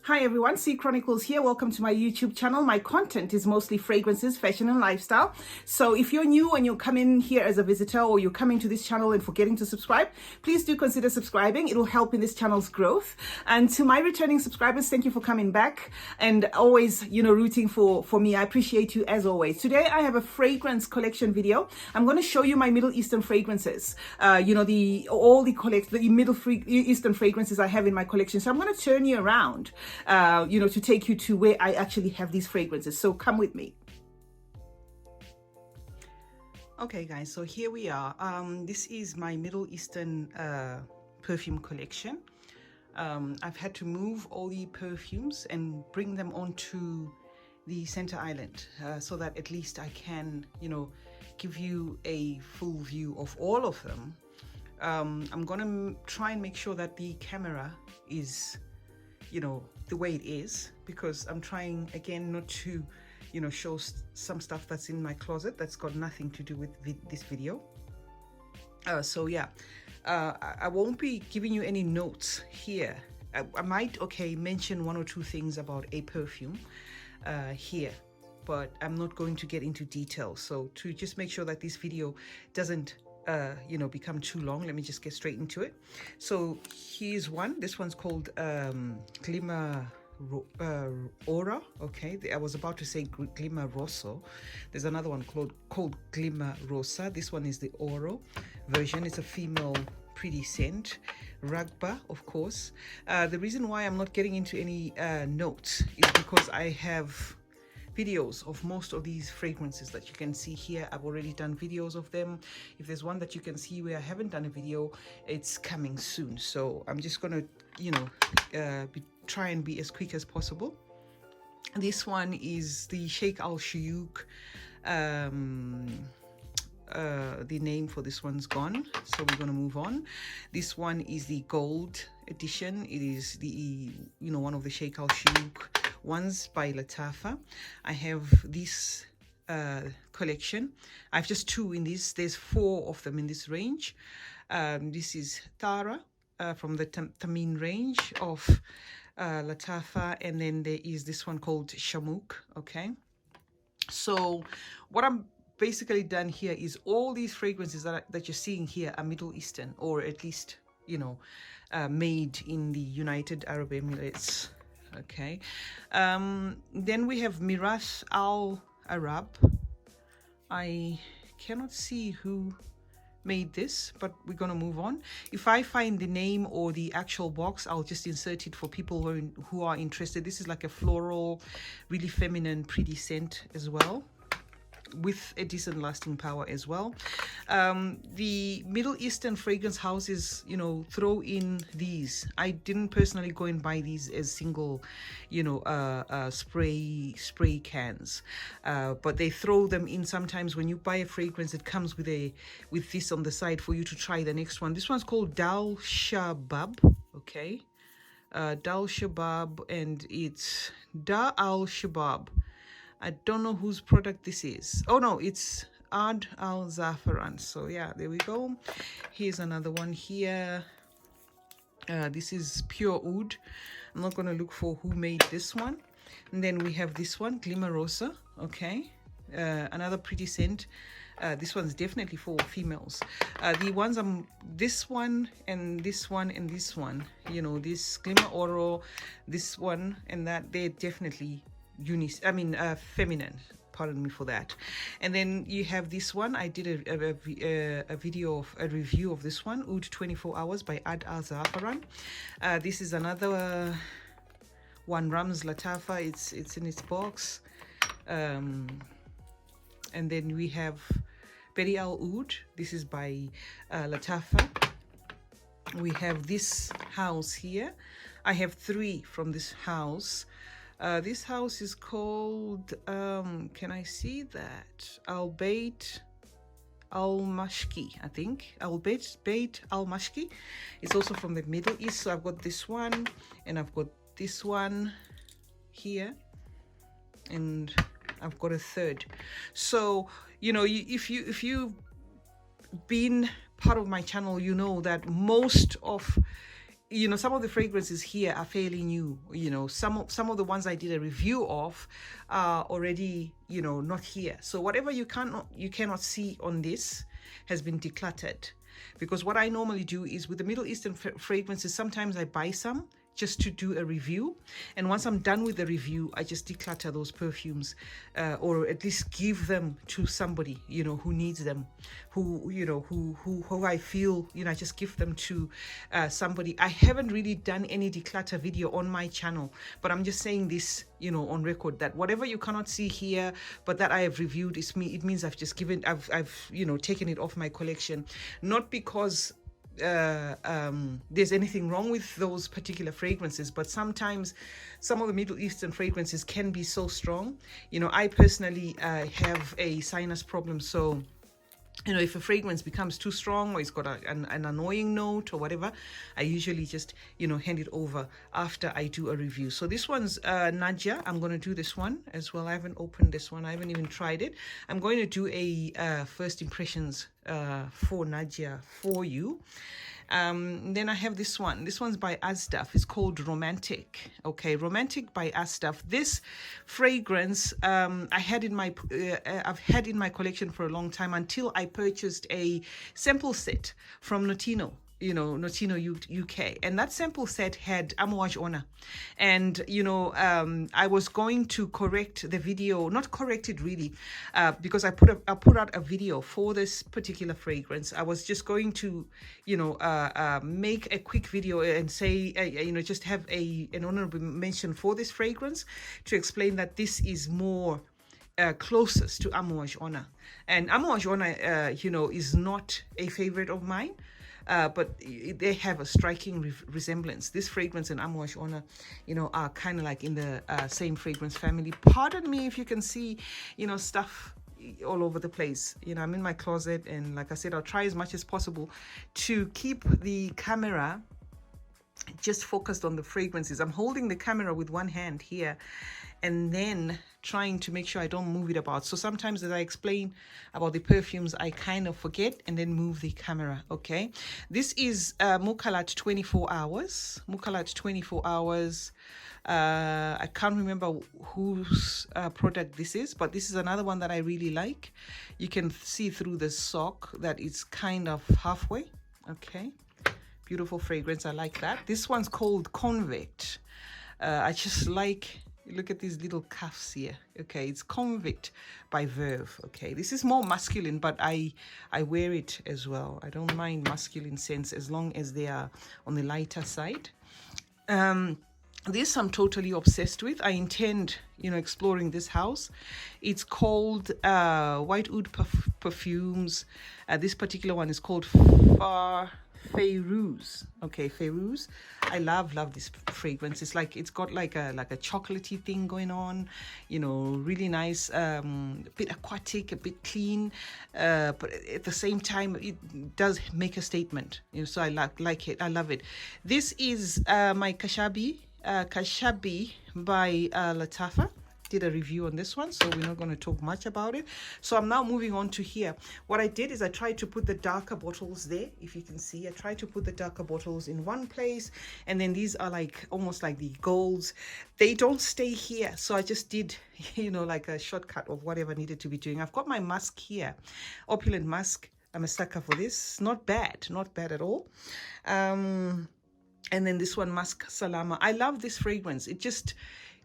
Hi everyone, CeeChronicles here. Welcome to my YouTube channel. My content is mostly fragrances, fashion and lifestyle. So if you're new and you're coming here as a visitor or you're coming to this channel and forgetting to subscribe, please do consider subscribing. It will help in this channel's growth. And to my returning subscribers, thank you for coming back and always, rooting for me. I appreciate you as always. Today I have a fragrance collection video. I'm going to show you my Middle Eastern fragrances. All the Middle Eastern fragrances I have in my collection. So I'm going to turn you around. To take you to where I actually have these fragrances. So come with me. Okay guys, so here we are. This is my Middle Eastern perfume collection. I've had to move all the perfumes and bring them onto the center island so that at least I can, give you a full view of all of them. I'm gonna try and make sure that the camera is the way it is, because I'm trying again not to show some stuff that's in my closet that's got nothing to do with this video. So yeah, I won't be giving you any notes here. I might mention one or two things about a perfume here, but I'm not going to get into detail. So to just make sure that this video doesn't become too long, let me just get straight into it. So here's one. This one's called Glimmer Aura. Okay, I was about to say Glimmer Rosso. There's another one called Glimmer Rosa. This one is the Oro version. It's a female pretty scent. Raghba, of course. The reason why I'm not getting into any notes is because I have videos of most of these fragrances that you can see here. I've already done videos of them. If there's one that you can see where I haven't done a video, it's coming soon. So I'm just gonna try and be as quick as possible. This one is the Sheikh Al Shuyuk. The name for this one's gone, so we're going to move on. This one is the gold edition. It is the one of the Sheikh Al Shuyuk ones by Lattafa. I have this collection. I have just two in this. There's four of them in this range. This is Tara from the Tamin range of Lattafa, and then there is this one called Shamuk. Okay, so what I'm basically done here is all these fragrances that you're seeing here are Middle Eastern, or at least made in the United Arab Emirates. Okay, then we have Miras Al Arab. I cannot see who made this, but we're gonna move on. If I find the name or the actual box, I'll just insert it for people who are interested. This is like a floral, really feminine, pretty scent as well, with a decent lasting power as well. The Middle Eastern fragrance houses, throw in these. I didn't personally go and buy these as single, spray cans, but they throw them in sometimes. When you buy a fragrance, it comes with this on the side for you to try the next one. This one's called Dal Shabab. Okay, Dal Shabab, and it's Dal al Shabab. I don't know whose product this is. Oh no, it's Ad al Zafaran. So yeah, there we go. Here's another one here. This is pure oud. I'm not going to look for who made this one. And then we have this one, Glimmer Rosa. Okay, another pretty scent. This one's definitely for females. The ones this one and this one and this one, this Glimmer Oro, this one and that, they're definitely feminine, pardon me for that. And then you have this one. I did a video of a review of this one, Oud 24 Hours by Ad al Zafaran. This is another one, Rams Lattafa. It's in its box. And then we have Beri Al Oud. This is by Lattafa. We have this house here. I have three from this house. This house is called, can I see that? Al Bait Al Mashki, I think. Al Bait Al Mashki. It's also from the Middle East. So I've got this one, and I've got this one here, and I've got a third. So, if you've been part of my channel, you know that most of you know, some of the fragrances here are fairly new. You know, some of the ones I did a review of are already, you know, not here. So whatever you cannot see on this has been decluttered, because what I normally do is with the Middle Eastern fragrances, sometimes I buy some just to do a review, and once I'm done with the review, I just declutter those perfumes, or at least give them to somebody, you know, who needs them, who, you know, who I feel, you know, I just give them to somebody. I haven't really done any declutter video on my channel, but I'm just saying this, you know, on record, that whatever you cannot see here but that I have reviewed, it means I've just given, I've you know, taken it off my collection, not because there's anything wrong with those particular fragrances, but sometimes some of the Middle Eastern fragrances can be so strong. You know, I personally have a sinus problem, so you know, if a fragrance becomes too strong or it's got an annoying note or whatever, I usually just, you know, hand it over after I do a review. So this one's Nadia. I'm going to do this one as well. I haven't opened this one. I haven't even tried it. I'm going to do a first impressions for Nadia for you. Then I have this one. This one's by Asdaf. It's called Romantic. Okay, Romantic by Asdaf. This fragrance I've had in my collection for a long time, until I purchased a sample set from Notino. You know, Notino UK, and that sample set had Amouage Honor, and you know, I was going to correct the video, not correct it really, because I put out a video for this particular fragrance. I was just going to, you know, make a quick video and say, you know, just have an honorable mention for this fragrance to explain that this is more closest to Amouage Honor, and Amouage Honor, you know, is not a favorite of mine. But they have a striking resemblance. This fragrance and Amouage Honor, you know, are kind of like in the same fragrance family. Pardon me if you can see, you know, stuff all over the place. You know, I'm in my closet, and like I said, I'll try as much as possible to keep the camera just focused on the fragrances. I'm holding the camera with one hand here, and then trying to make sure I don't move it about. So sometimes as I explain about the perfumes, I kind of forget and then move the camera. Okay, this is Mukhalat 24 hours. Mukhalat 24 hours. I can't remember whose product this is, but this is another one that I really like. You can see through the sock that it's kind of halfway. Okay, beautiful fragrance. I like that. This one's called Convict. I just like, look at these little cuffs here. Okay, it's Convict by Verve. Okay, this is more masculine, but I wear it as well. I don't mind masculine scents as long as they are on the lighter side. This I'm totally obsessed with. I intend, you know, exploring this house. It's called White Oud Perfumes. This particular one is called Fayrouz. Okay, Fayrouz. I love this fragrance. It's like, it's got like a chocolatey thing going on, you know, really nice, a bit aquatic, a bit clean, but at the same time it does make a statement, you know, so I like it. I love it. This is my Kashabi by Lattafa. Did a review on this one, so we're not going to talk much about it. So I'm now moving on to here. What I did is I tried to put the darker bottles there. If you can see, I tried to put the darker bottles in one place, and then these are like almost like the golds. They don't stay here, so I just did, you know, like a shortcut of whatever needed to be doing. I've got my musk here, opulent musk. I'm a sucker for this. Not bad at all. And then this one, Musk Salama. I love this fragrance. It just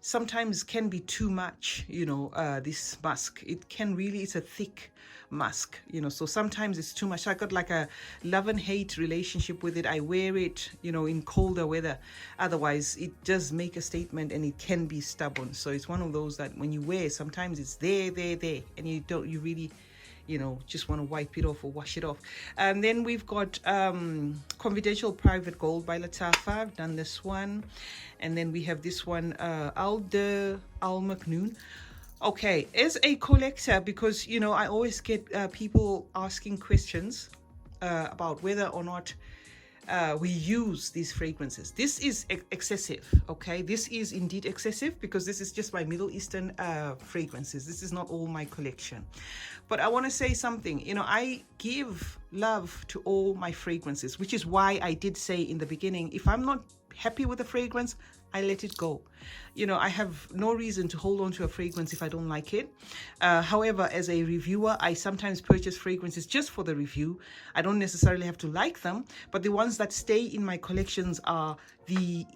sometimes can be too much, you know, this musk. It can really, it's a thick musk, you know, so sometimes it's too much. I got like a love and hate relationship with it. I wear it, you know, in colder weather. Otherwise, it does make a statement, and it can be stubborn. So it's one of those that when you wear, sometimes it's there, and you really, you know, just want to wipe it off or wash it off. And then we've got Confidential Private Gold by Lattafa. I've done this one. And then we have this one, Al Maknoon. Okay, as a collector, because, you know, I always get people asking questions about whether or not we use these fragrances. This is excessive, okay? This is indeed excessive because this is just my Middle Eastern fragrances. This is not all my collection. But I want to say something. You know, I give love to all my fragrances, which is why I did say in the beginning, if I'm not happy with a fragrance, I let it go. You know, I have no reason to hold on to a fragrance if I don't like it. However, as a reviewer, I sometimes purchase fragrances just for the review. I don't necessarily have to like them, but the ones that stay in my collections are the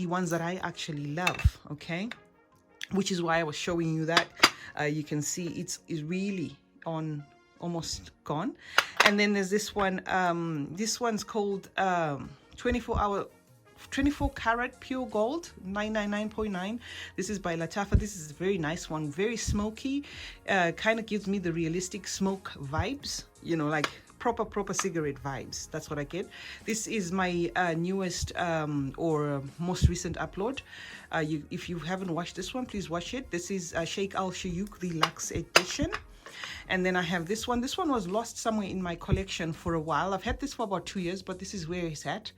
ones that I actually love, okay? Which is why I was showing you that. You can see it's really on, almost gone. And then there's this one. This one's called 24 karat pure gold, 999.9. This is by Lattafa. This is a very nice one, very smoky, kind of gives me the realistic smoke vibes, you know, like proper cigarette vibes. That's what I get. This is my newest or most recent upload. If you haven't watched this one, please watch it. This is Sheikh Al Shayuk, the Luxe edition. And then I have this one. This one was lost somewhere in my collection for a while. I've had this for about 2 years, but this is where it's at,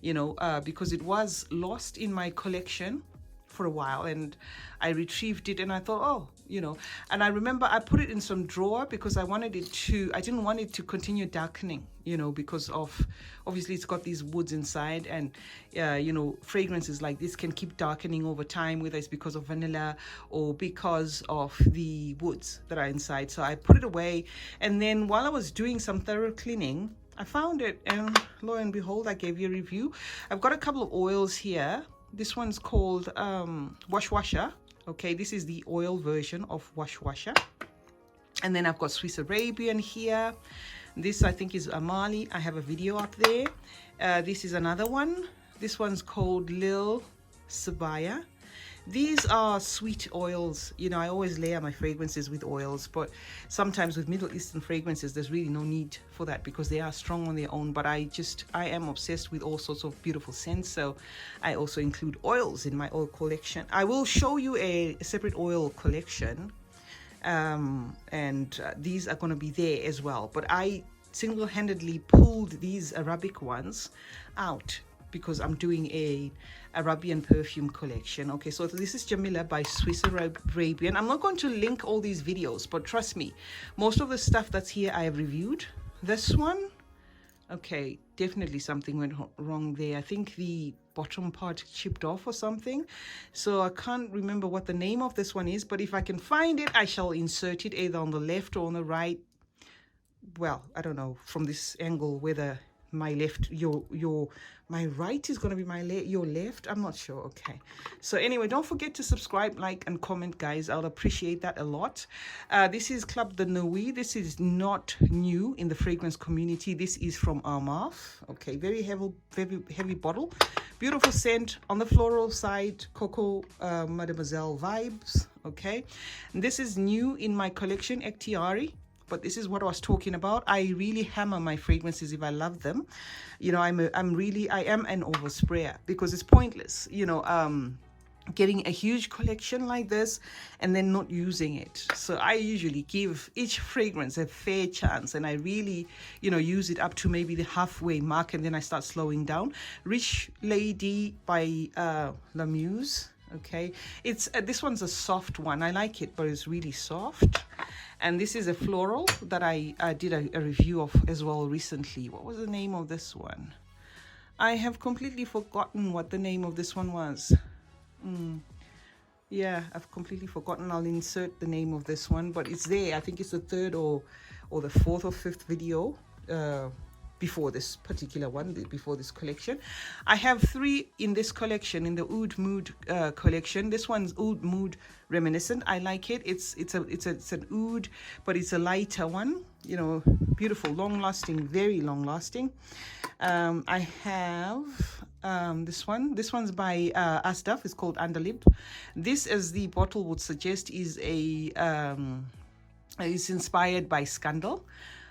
you know, because it was lost in my collection for a while, and I retrieved it and I thought, oh, you know, and I remember I put it in some drawer because I didn't want it to continue darkening, you know, because of, obviously it's got these woods inside, and you know, fragrances like this can keep darkening over time, whether it's because of vanilla or because of the woods that are inside. So I put it away, and then while I was doing some thorough cleaning, I found it, and lo and behold, I gave you a review. I've got a couple of oils here. This one's called Wash Washer. Okay, this is the oil version of Wash Washer. And then I've got Swiss Arabian here. This I think is Amali. I have a video up there. This is another one. This one's called Lil Sabaya. These are sweet oils. You know, I always layer my fragrances with oils, but sometimes with Middle Eastern fragrances, there's really no need for that because they are strong on their own. But I am obsessed with all sorts of beautiful scents, so I also include oils in my oil collection. I will show you a separate oil collection, and these are going to be there as well. But I single-handedly pulled these Arabic ones out because I'm doing a Arabian perfume collection. Okay, so this is Jamila by Swiss Arabian. I'm not going to link all these videos, but trust me, most of the stuff that's here I have reviewed. This one, okay, definitely something went wrong there. I think the bottom part chipped off or something, so I can't remember what the name of this one is, but if I can find it, I shall insert it either on the left or on the right. Well, I don't know from this angle whether my left, my right is going to be your left. I'm not sure. Okay, so anyway, don't forget to subscribe, like, and comment, guys. I'll appreciate that a lot. This is Club de Nuit. This is not new in the fragrance community. This is from Armaf. Okay, very heavy bottle, beautiful scent on the floral side, Coco Mademoiselle vibes. Okay, and this is new in my collection, Ektiari. But this is what I was talking about. I really hammer my fragrances if I love them. You know, I am an oversprayer because it's pointless, you know, getting a huge collection like this and then not using it. So I usually give each fragrance a fair chance, and I really, you know, use it up to maybe the halfway mark, and then I start slowing down. Rich Lady by La Muse. Okay, it's this one's a soft one. I like it, but it's really soft. And this is a floral that I did a review of as well recently. What was the name of this one? I have completely forgotten what the name of this one was. Yeah, I've completely forgotten. I'll insert the name of this one, but it's there. I think it's the third or the fourth or fifth video before this particular one, before this collection. I have 3 in this collection, in the Oud Mood collection. This one's Oud Mood Reminiscent. I like it. It's an oud, but it's a lighter one. You know, beautiful, long lasting, very long lasting. I have this one. This one's by Asdaf. It's called Underlip. This, as the bottle would suggest, is is inspired by Scandal.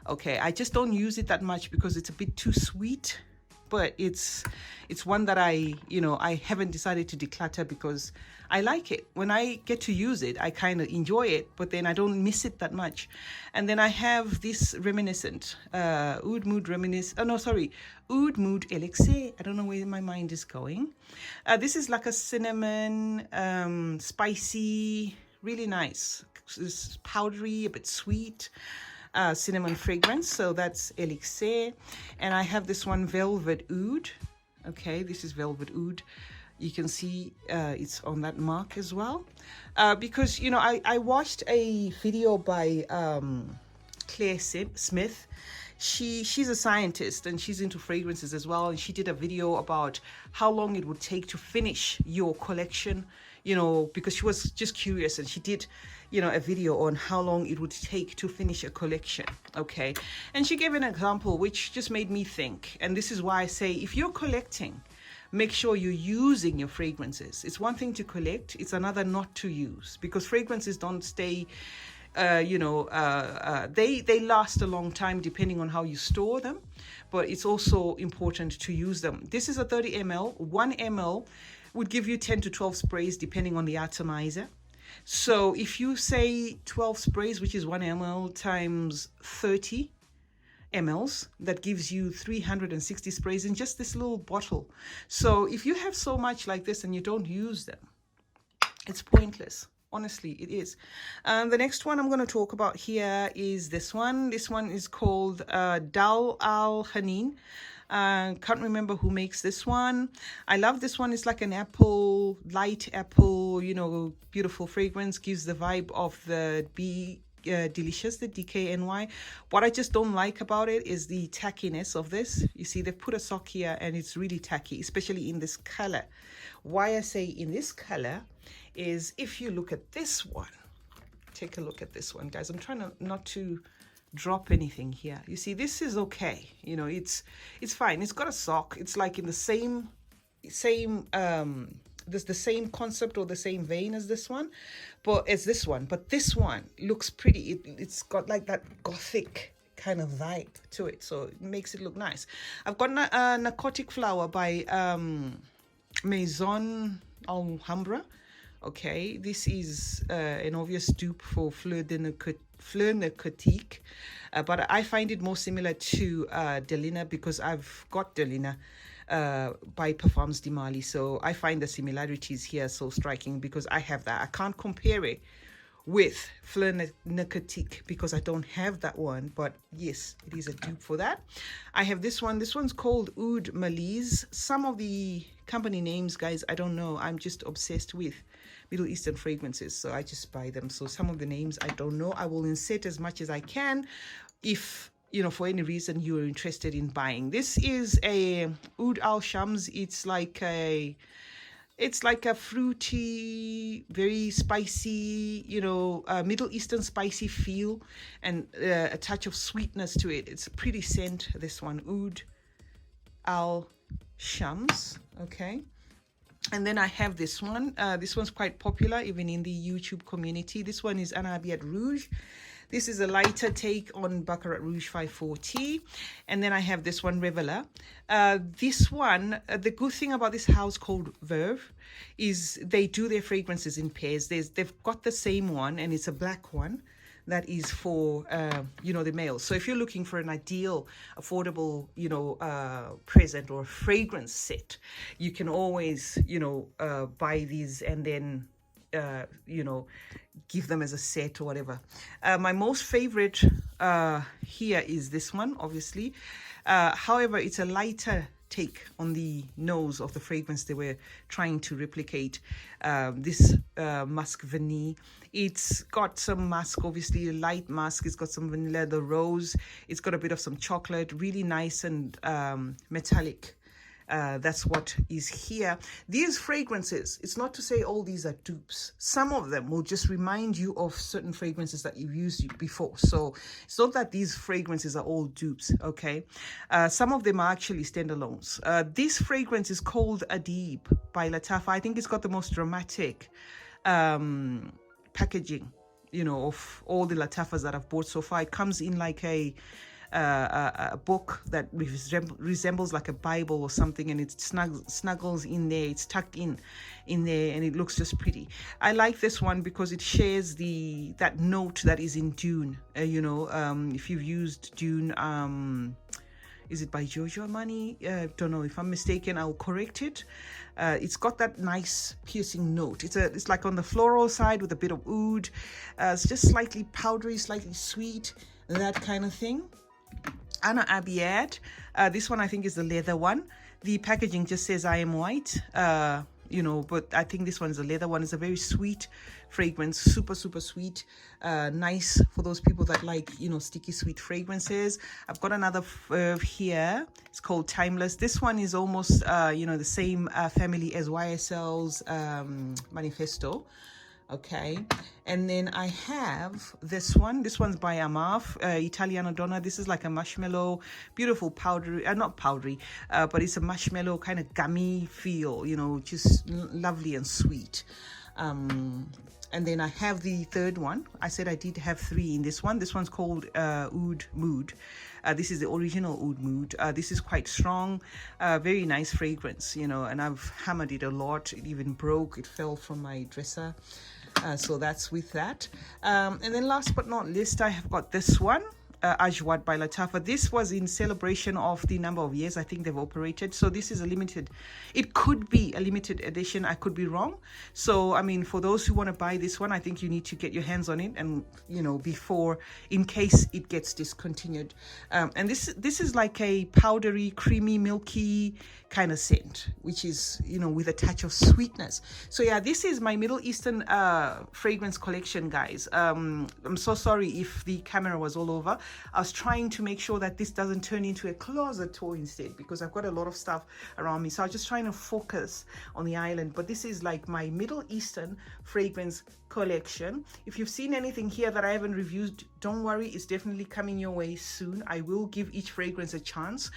Okay, I just don't use it that much because it's a bit too sweet. but it's one that I haven't decided to declutter because I like it. When I get to use it, I kind of enjoy it, but then I don't miss it that much. And then I have this reminiscent Oud Mood Oud Mood Elixir. I don't know where my mind is going. This is like a cinnamon, spicy, really nice. It's powdery, a bit sweet. Cinnamon fragrance, so that's Elixir. And I have this one, Velvet Oud. Okay, this is Velvet Oud. You can see it's on that mark as well. Because, I watched a video by Claire Smith. She's a scientist and she's into fragrances as well. And she did a video about how long it would take to finish your collection, because she was just curious, and she did a video on how long it would take to finish a collection. Okay, and she gave an example which just made me think, and this is why I say, if you're collecting, make sure you're using your fragrances. It's one thing to collect, it's another not to use, because fragrances don't stay they last a long time depending on how you store them, but it's also important to use them. This is a 30 ml. 1 ml would give you 10 to 12 sprays depending on the atomizer. So if you say 12 sprays, which is 1 ml times 30 mLs, that gives you 360 sprays in just this little bottle. So if you have so much like this and you don't use them, it's pointless. Honestly, it is. The next one I'm going to talk about here is this one. This one is called Dal al Hanin. Can't remember who makes this one. I love this one. It's like an apple, light apple, beautiful fragrance. Gives the vibe of the Delicious, the DKNY. What I just don't like about it is the tackiness of this. You see, they've put a sock here and it's really tacky, especially in this color. Why I say in this color is, if you look at this one, take a look at this one, guys. I'm trying not to drop anything here. You see, this is okay. It's fine. It's got a sock. It's like in the same there's the same concept or the same vein as this one, but this one looks pretty. It's got like that gothic kind of vibe to it, so it makes it look nice. I've got a Narcotic Flower by Maison Alhambra. Okay, this is an obvious dupe for Fleur Narcotique, but I find it more similar to Delina because I've got Delina by Perfumes Dima, so I find the similarities here so striking because I have that. I can't compare it with Fleur Narcotique because I don't have that one, but yes, it is a dupe for that. I have this one. This one's called Oud Malise. Some of the company names, guys, I don't know. I'm just obsessed with Middle Eastern fragrances, so I just buy them. So some of the names I don't know. I will insert as much as I can if for any reason you're interested in buying. This is a Oud al Shams. It's like a fruity, very spicy, Middle Eastern spicy feel, and a touch of sweetness to it. It's a pretty scent, this one, Oud al Shams. Okay. And then I have this one. This one's quite popular even in the YouTube community. This one is Anabiat Rouge. This is a lighter take on Baccarat Rouge 540. And then I have this one, Revela. This one, the good thing about this house called Verve is they do their fragrances in pairs. They've got the same one, and it's a black one that is for, the male. So if you're looking for an ideal, affordable, present or fragrance set, you can always, buy these and then, give them as a set or whatever. My most favorite here is this one, obviously. However, it's a lighter take on the nose of the fragrance they were trying to replicate. This musk vanille. It's got some musk, obviously a light musk. It's got some vanilla, the rose. It's got a bit of some chocolate, really nice and metallic. That's what is here. These fragrances, it's not to say all these are dupes. Some of them will just remind you of certain fragrances that you've used before. So it's not that these fragrances are all dupes, okay? Some of them are actually standalones. This fragrance is called Adib by Lattafa. I think it's got the most dramatic packaging, of all the Lattafas that I've bought so far. It comes in like a a book that resembles like a Bible or something, and it snuggles in there. It's tucked in there, and it looks just pretty. I like this one because it shares that note that is in Dune. You know, if you've used Dune, is it by Giorgio Armani? Don't know. If I'm mistaken, I'll correct it. It's got that nice piercing note. It's like on the floral side with a bit of oud. It's just slightly powdery, slightly sweet, that kind of thing. Anna Abiad. This one I think is the leather one. The packaging just says I am white. You know, but I think this one is a leather one. It's a very sweet fragrance, super sweet, nice for those people that like, you know, sticky sweet fragrances. I've got another here. It's called Timeless. This one is almost you know, the same family as YSL's Manifesto. Okay, and then I have this one. This one's by Amaf, Italiano Donna. This is like a marshmallow, beautiful powdery, not powdery, but it's a marshmallow kind of gummy feel, you know, just lovely and sweet. And then I have the third one. I said I did have three in this one. This one's called Oud Mood. This is the original Oud Mood. This is quite strong, very nice fragrance, you know, and I've hammered it a lot. It even broke. It fell from my dresser. So that's with that. And then last but not least, I have got this one. Ajwad by Lattafa. This was in celebration of the number of years I think they've operated. So this is a limited, it could be a limited edition. I could be wrong. So, I mean, for those who want to buy this one, I think you need to get your hands on it and, you know, before, in case it gets discontinued. And this is like a powdery, creamy, milky kind of scent, which is, you know, with a touch of sweetness. So yeah, this is my Middle Eastern fragrance collection, guys. I'm so sorry if the camera was all over. I was trying to make sure that this doesn't turn into a closet tour instead, because I've got a lot of stuff around me. So I was just trying to focus on the island. But this is like my Middle Eastern fragrance collection. If you've seen anything here that I haven't reviewed, don't worry, it's definitely coming your way soon. I will give each fragrance a chance.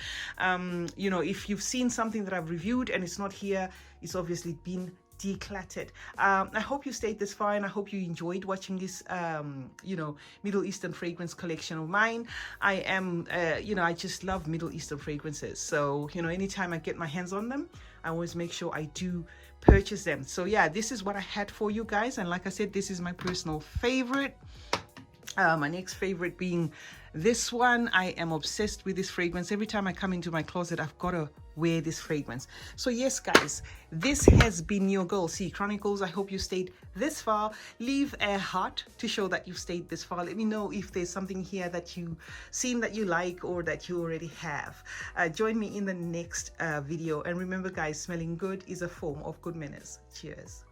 You know, if you've seen something that I've reviewed and it's not here, it's obviously been decluttered. I hope you stayed this far, and I hope you enjoyed watching this you know, Middle Eastern fragrance collection of mine. I am you know, I just love Middle Eastern fragrances, so you know, anytime I get my hands on them, I always make sure I do purchase them. So yeah, this is what I had for you guys, and like I said, this is my personal favorite. My next favorite being this one. I am obsessed with this fragrance. Every time I come into my closet, I've got to wear this fragrance. So yes, guys, this has been your girl C Chronicles. I hope you stayed this far. Leave a heart to show that you've stayed this far. Let me know if there's something here that you've seen that you like or that you already have. Join me in the next video, and remember, guys, smelling good is a form of good manners. Cheers.